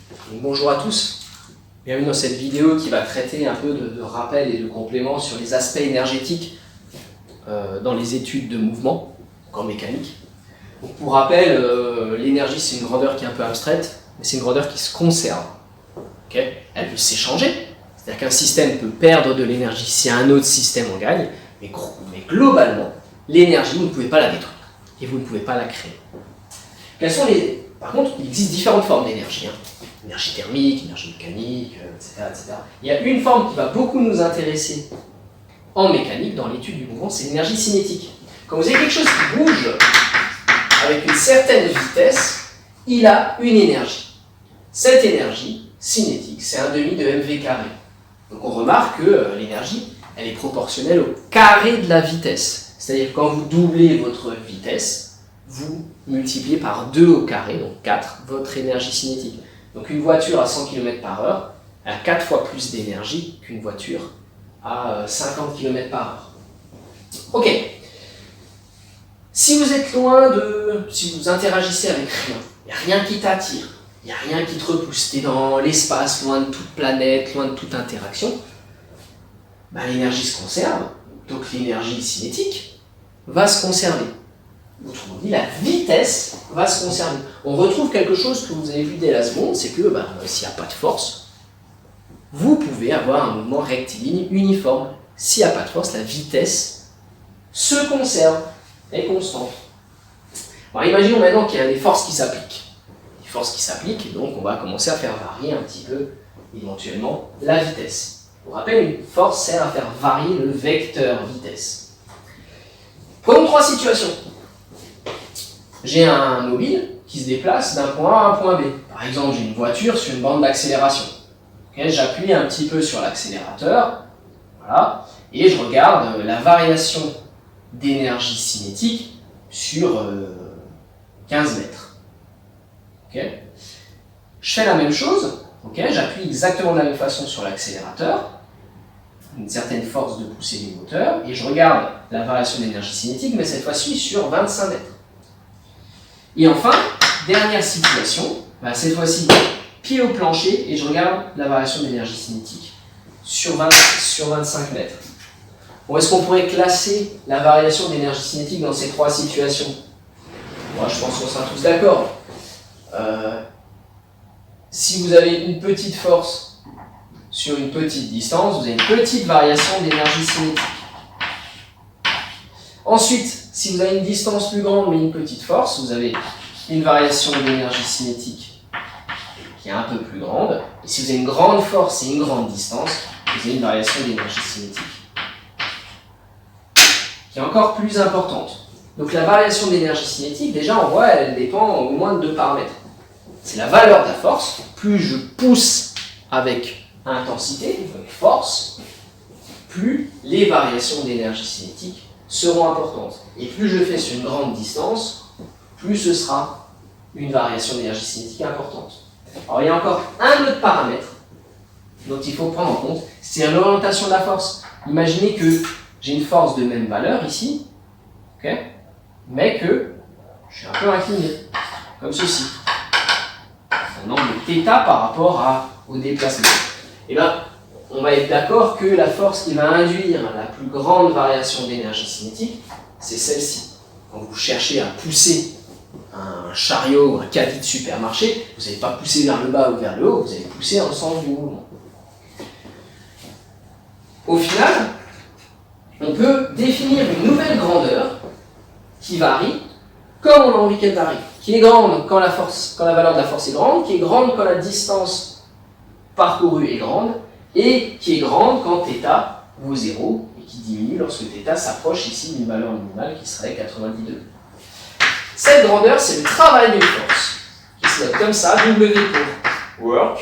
Donc, bonjour à tous, bienvenue dans cette vidéo qui va traiter un peu de rappel et de complément sur les aspects énergétiques dans les études de mouvement, donc en mécanique. Donc, pour rappel, l'énergie c'est une grandeur qui est un peu abstraite, mais c'est une grandeur qui se conserve. Okay, elle peut s'échanger, c'est-à-dire qu'un système peut perdre de l'énergie si un autre système en gagne, mais globalement, l'énergie, vous ne pouvez pas la détruire et vous ne pouvez pas la créer. Par contre, il existe différentes formes d'énergie. Énergie thermique, énergie mécanique, etc., etc. Il y a une forme qui va beaucoup nous intéresser en mécanique, dans l'étude du mouvement, c'est l'énergie cinétique. Quand vous avez quelque chose qui bouge avec une certaine vitesse, il a une énergie. Cette énergie cinétique, c'est un demi de mv carré. Donc on remarque que l'énergie, elle est proportionnelle au carré de la vitesse. C'est-à-dire que quand vous doublez votre vitesse, vous multipliez par 2 au carré, donc 4, votre énergie cinétique. Donc une voiture à 100 km/h a 4 fois plus d'énergie qu'une voiture à 50 km/h. Ok. Si vous êtes si vous interagissez avec rien, il n'y a rien qui t'attire, il n'y a rien qui te repousse, tu es dans l'espace, loin de toute planète, loin de toute interaction, l'énergie se conserve, donc l'énergie cinétique va se conserver. Autrement dit, la vitesse va se conserver. On retrouve quelque chose que vous avez vu dès la seconde, c'est que s'il n'y a pas de force, vous pouvez avoir un mouvement rectiligne uniforme. S'il n'y a pas de force, la vitesse se conserve, est constante. Alors imaginons maintenant qu'il y a des forces qui s'appliquent. Des forces qui s'appliquent, et donc on va commencer à faire varier un petit peu, éventuellement, la vitesse. Pour rappel, une force sert à faire varier le vecteur vitesse. Prenons 3 situations. J'ai un mobile qui se déplace d'un point A à un point B. Par exemple, j'ai une voiture sur une bande d'accélération. Okay, j'appuie un petit peu sur l'accélérateur, voilà, et je regarde la variation d'énergie cinétique sur 15 mètres. Okay. Je fais la même chose, okay, j'appuie exactement de la même façon sur l'accélérateur, une certaine force de poussée du moteur, et je regarde la variation d'énergie cinétique, mais cette fois-ci sur 25 mètres. Et enfin, dernière situation, cette fois-ci, pied au plancher, et je regarde la variation d'énergie cinétique sur 25 mètres. Bon, est-ce qu'on pourrait classer la variation d'énergie cinétique dans ces 3 situations? Moi, je pense qu'on sera tous d'accord. Si vous avez une petite force sur une petite distance, vous avez une petite variation d'énergie cinétique. Ensuite, si vous avez une distance plus grande mais une petite force, vous avez une variation d'énergie cinétique qui est un peu plus grande. Et si vous avez une grande force et une grande distance, vous avez une variation d'énergie cinétique qui est encore plus importante. Donc la variation d'énergie cinétique, déjà on voit, elle dépend au moins de 2 paramètres. C'est la valeur de la force. Plus je pousse avec intensité, avec force, plus les variations d'énergie cinétique seront importantes. Et plus je fais sur une grande distance, plus ce sera une variation d'énergie cinétique importante. Alors il y a encore un autre paramètre dont il faut prendre en compte, c'est l'orientation de la force. Imaginez que j'ai une force de même valeur ici, okay, mais que je suis un peu incliné, comme ceci. Un angle θ par rapport au déplacement. Et bien, on va être d'accord que la force qui va induire la plus grande variation d'énergie cinétique, c'est celle-ci. Quand vous cherchez à pousser un chariot ou un caddie de supermarché, vous n'allez pas pousser vers le bas ou vers le haut, vous allez pousser dans le sens du mouvement. Au final, on peut définir une nouvelle grandeur qui varie comme on a envie qu'elle varie, qui est grande quand la valeur de la force est grande, qui est grande quand la distance parcourue est grande, et qui est grande quand θ vaut 0, et qui diminue lorsque θ s'approche ici d'une valeur minimale qui serait 90 degrés. Cette grandeur, c'est le travail d'une force, qui se note comme ça, W pour work.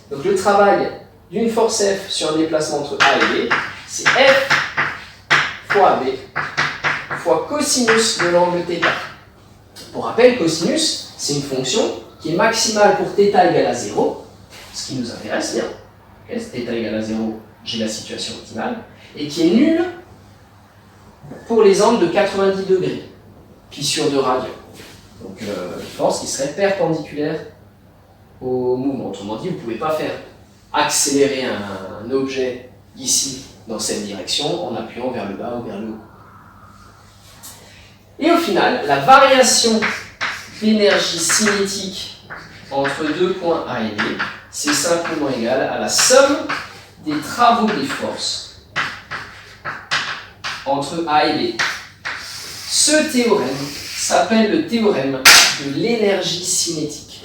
Donc le travail d'une force F sur un déplacement entre A et B, c'est F fois B fois cosinus de l'angle θ. Pour rappel, cosinus, c'est une fonction qui est maximale pour θ égale à 0, ce qui nous intéresse bien. Okay, θ égale à 0, j'ai la situation optimale, et qui est nulle pour les angles de 90 degrés, pi sur 2 radians. Donc une force qui serait perpendiculaire au mouvement. Autrement dit, vous ne pouvez pas faire accélérer un objet ici dans cette direction en appuyant vers le bas ou vers le haut. Et au final, la variation d'énergie cinétique entre deux points A et B, c'est simplement égal à la somme des travaux des forces entre A et B. Ce théorème s'appelle le théorème de l'énergie cinétique.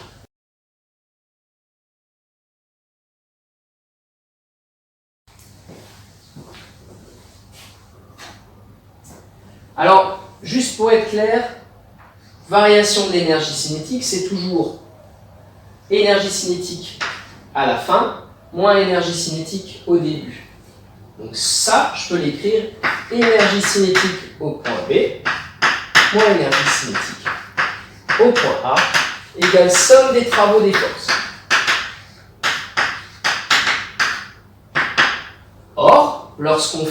Alors, juste pour être clair, variation de l'énergie cinétique, c'est toujours énergie cinétique à la fin, moins énergie cinétique au début. Donc ça, je peux l'écrire, énergie cinétique au point B, moins énergie cinétique au point A, égale somme des travaux des forces. Or, lorsqu'on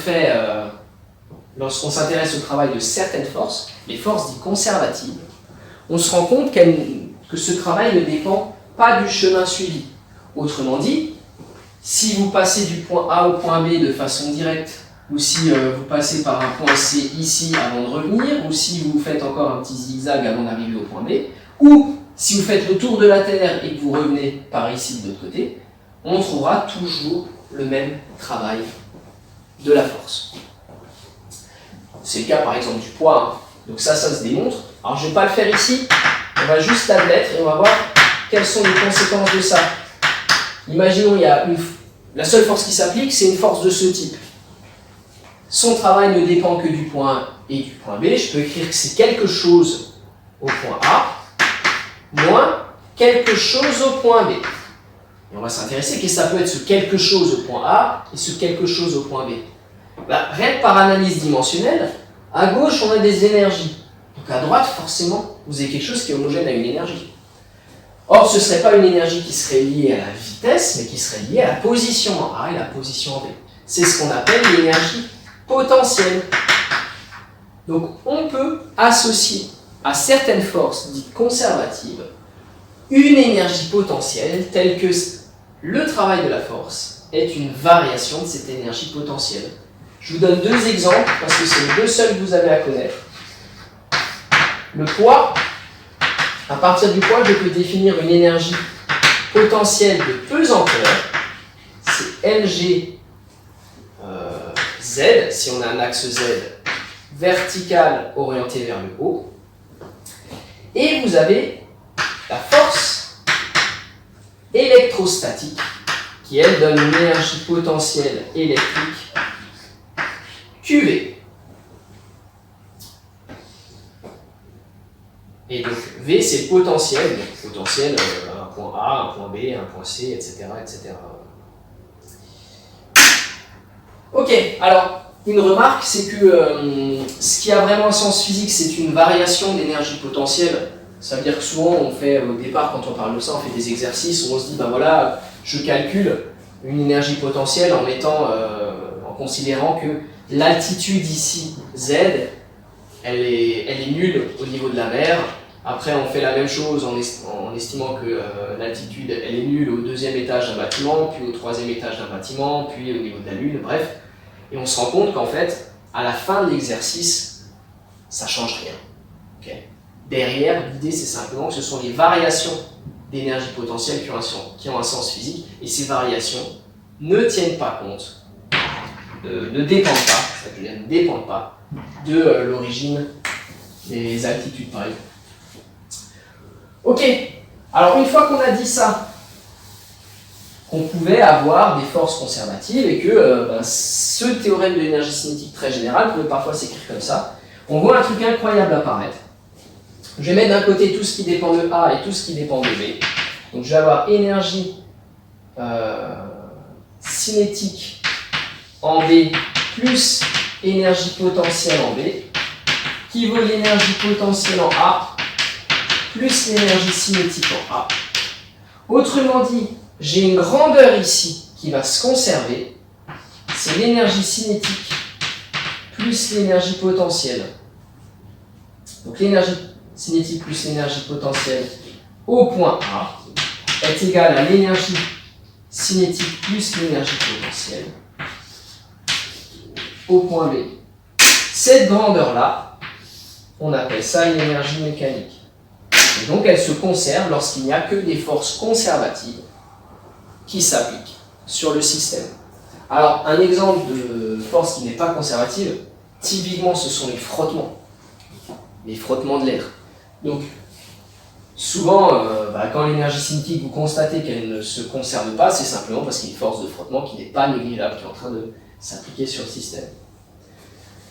s'intéresse au travail de certaines forces, les forces dites conservatives, on se rend compte que ce travail ne dépend pas du chemin suivi. Autrement dit, si vous passez du point A au point B de façon directe, ou si vous passez par un point C ici avant de revenir, ou si vous faites encore un petit zigzag avant d'arriver au point B, ou si vous faites le tour de la Terre et que vous revenez par ici de l'autre côté, on trouvera toujours le même travail de la force. C'est le cas par exemple du poids, hein. Donc ça se démontre. Alors je ne vais pas le faire ici, on va juste l'admettre et on va voir quelles sont les conséquences de ça. Imaginons, la seule force qui s'applique, c'est une force de ce type. Son travail ne dépend que du point A et du point B. Je peux écrire que c'est quelque chose au point A, moins quelque chose au point B. Et on va s'intéresser, qu'est-ce que ça peut être ce quelque chose au point A et ce quelque chose au point B. Rien que par analyse dimensionnelle, à gauche, on a des énergies. Donc à droite, forcément, vous avez quelque chose qui est homogène à une énergie. Or, ce ne serait pas une énergie qui serait liée à la vitesse, mais qui serait liée à la position en A et la position en B. C'est ce qu'on appelle l'énergie potentielle. Donc, on peut associer à certaines forces dites conservatives une énergie potentielle telle que le travail de la force est une variation de cette énergie potentielle. Je vous donne deux exemples parce que c'est les deux seuls que vous avez à connaître. Le poids. À partir du poids, je peux définir une énergie potentielle de pesanteur. C'est Lg Z, si on a un axe Z vertical orienté vers le haut. Et vous avez la force électrostatique, qui elle donne une énergie potentielle électrique QV. Et donc V c'est le potentiel, donc potentiel un point A, un point B, un point C, etc. etc. Ok, alors une remarque, c'est que ce qui a vraiment un sens physique, c'est une variation d'énergie potentielle. Ça veut dire que souvent on fait, au départ quand on parle de ça, on fait des exercices où on se dit, ben voilà, je calcule une énergie potentielle en considérant que l'altitude ici, Z, elle est nulle au niveau de la mer. Après, on fait la même chose en estimant que l'altitude elle est nulle au deuxième étage d'un bâtiment, puis au troisième étage d'un bâtiment, puis au niveau de la Lune, bref. Et on se rend compte qu'en fait, à la fin de l'exercice, ça ne change rien. Okay. Derrière, l'idée c'est simplement que ce sont les variations d'énergie potentielle qui ont un sens physique, et ces variations ne tiennent pas compte, ne dépendent pas de l'origine des altitudes par exemple. Ok, alors une fois qu'on a dit ça, qu'on pouvait avoir des forces conservatives et que ce théorème de l'énergie cinétique très général pouvait parfois s'écrire comme ça, on voit un truc incroyable apparaître. Je vais mettre d'un côté tout ce qui dépend de A et tout ce qui dépend de B. Donc je vais avoir énergie cinétique en B plus énergie potentielle en B, qui vaut l'énergie potentielle en A plus l'énergie cinétique en A. Autrement dit, j'ai une grandeur ici qui va se conserver, c'est l'énergie cinétique plus l'énergie potentielle. Donc l'énergie cinétique plus l'énergie potentielle au point A, est égale à l'énergie cinétique plus l'énergie potentielle au point B. Cette grandeur-là, on appelle ça l'énergie mécanique. Et donc elle se conserve lorsqu'il n'y a que des forces conservatives qui s'appliquent sur le système. Alors un exemple de force qui n'est pas conservative, typiquement ce sont les frottements de l'air. Donc souvent, quand l'énergie cinétique, vous constatez qu'elle ne se conserve pas, c'est simplement parce qu'il y a une force de frottement qui n'est pas négligeable, qui est en train de s'appliquer sur le système.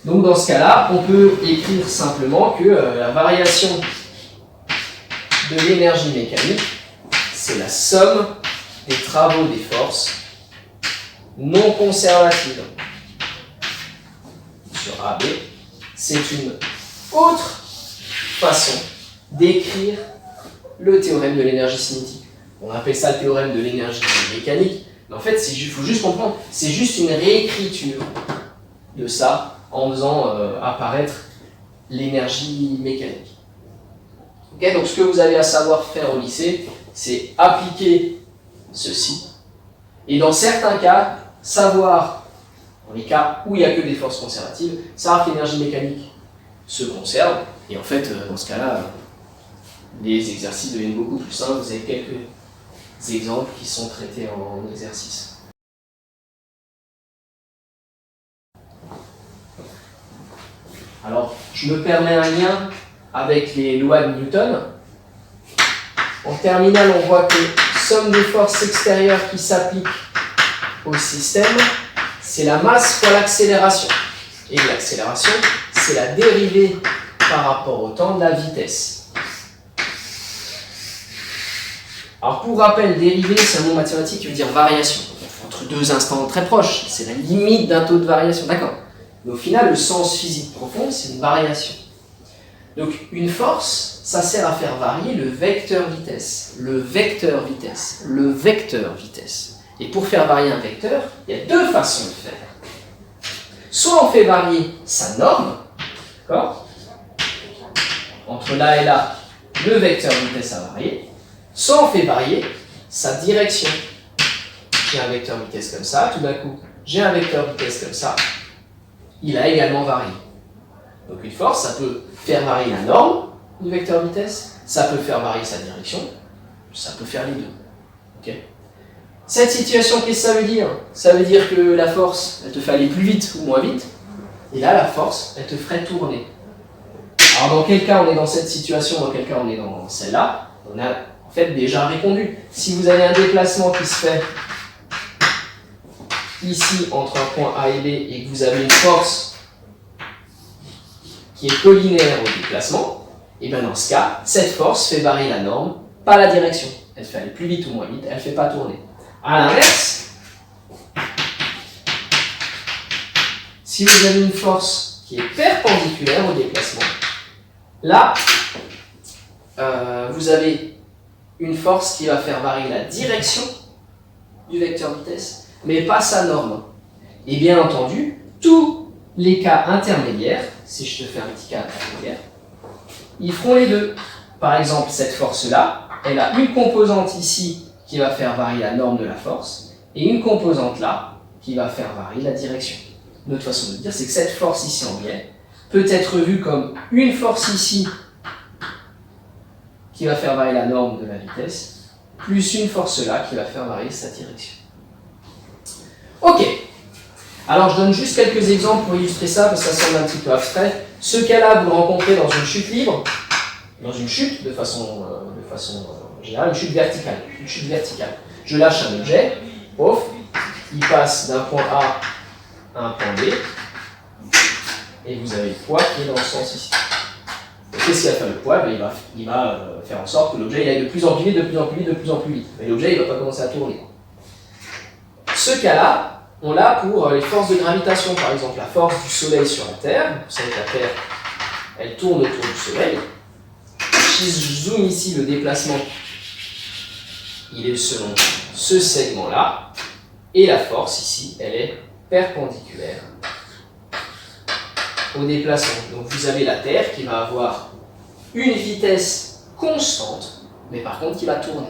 Donc dans ce cas-là, on peut écrire simplement que la variation de l'énergie mécanique, c'est la somme des travaux des forces non conservatives sur AB. C'est une autre façon d'écrire le théorème de l'énergie cinétique. On appelle ça le théorème de l'énergie mécanique, mais en fait, il faut juste comprendre, c'est juste une réécriture de ça en faisant apparaître l'énergie mécanique. Okay, donc ce que vous avez à savoir faire au lycée, c'est appliquer ceci, et dans certains cas, savoir, dans les cas où il n'y a que des forces conservatives, savoir que l'énergie mécanique se conserve, et en fait, dans ce cas-là, les exercices deviennent beaucoup plus simples. Vous avez quelques exemples qui sont traités en exercice. Alors, je me permets un lien avec les lois de Newton. En terminale, on voit que somme des forces extérieures qui s'appliquent au système, c'est la masse fois l'accélération. Et l'accélération, c'est la dérivée par rapport au temps de la vitesse. Alors pour rappel, dérivée, c'est un mot mathématique qui veut dire variation. Entre deux instants très proches, c'est la limite d'un taux de variation, d'accord. Mais au final, le sens physique profond, c'est une variation. Donc une force, ça sert à faire varier le vecteur vitesse. Le vecteur vitesse. Le vecteur vitesse. Et pour faire varier un vecteur, il y a deux façons de faire. Soit on fait varier sa norme, d'accord ? Entre là et là, le vecteur vitesse a varié. Soit on fait varier sa direction. J'ai un vecteur vitesse comme ça, tout d'un coup, j'ai un vecteur vitesse comme ça. Il a également varié. Donc une force, ça peut faire varier la norme du vecteur vitesse, ça peut faire varier sa direction, ça peut faire les deux. Okay. Cette situation, qu'est-ce que ça veut dire? Ça veut dire que la force, elle te fait aller plus vite ou moins vite, et là, la force, elle te ferait tourner. Alors dans quel cas on est dans cette situation, dans quel cas on est dans celle-là? On a en fait déjà répondu. Si vous avez un déplacement qui se fait ici entre un point A et B et que vous avez une force qui est collinaire au déplacement, et bien dans ce cas, cette force fait varier la norme, pas la direction. Elle fait aller plus vite ou moins vite, elle ne fait pas tourner. A l'inverse, si vous avez une force qui est perpendiculaire au déplacement, là, vous avez une force qui va faire varier la direction du vecteur vitesse, mais pas sa norme. Et bien entendu, tous les cas intermédiaires, si je te fais un petit cas intermédiaire, ils feront les deux. Par exemple, cette force-là, elle a une composante ici qui va faire varier la norme de la force, et une composante là qui va faire varier la direction. Une autre façon de dire, c'est que cette force ici en biais peut être vue comme une force ici qui va faire varier la norme de la vitesse, plus une force là qui va faire varier sa direction. Ok, alors je donne juste quelques exemples pour illustrer ça, parce que ça semble un petit peu abstrait. Ce cas-là, vous le rencontrez dans une chute libre, dans une chute de façon générale, une chute verticale. Je lâche un objet, pof, il passe d'un point A à un point B, et vous avez le poids qui est dans le sens ici. Qu'est-ce qu'il va faire le poids? Il va faire en sorte que l'objet aille de plus en plus vite, de plus en plus vite, de plus en plus vite. Mais l'objet il ne va pas commencer à tourner. Ce cas-là, on l'a pour les forces de gravitation, par exemple la force du Soleil sur la Terre. Vous savez que la Terre, elle tourne autour du Soleil. Si je zoome ici, le déplacement, il est selon ce segment-là. Et la force ici, elle est perpendiculaire au déplacement. Donc vous avez la Terre qui va avoir une vitesse constante, mais par contre qui va tourner.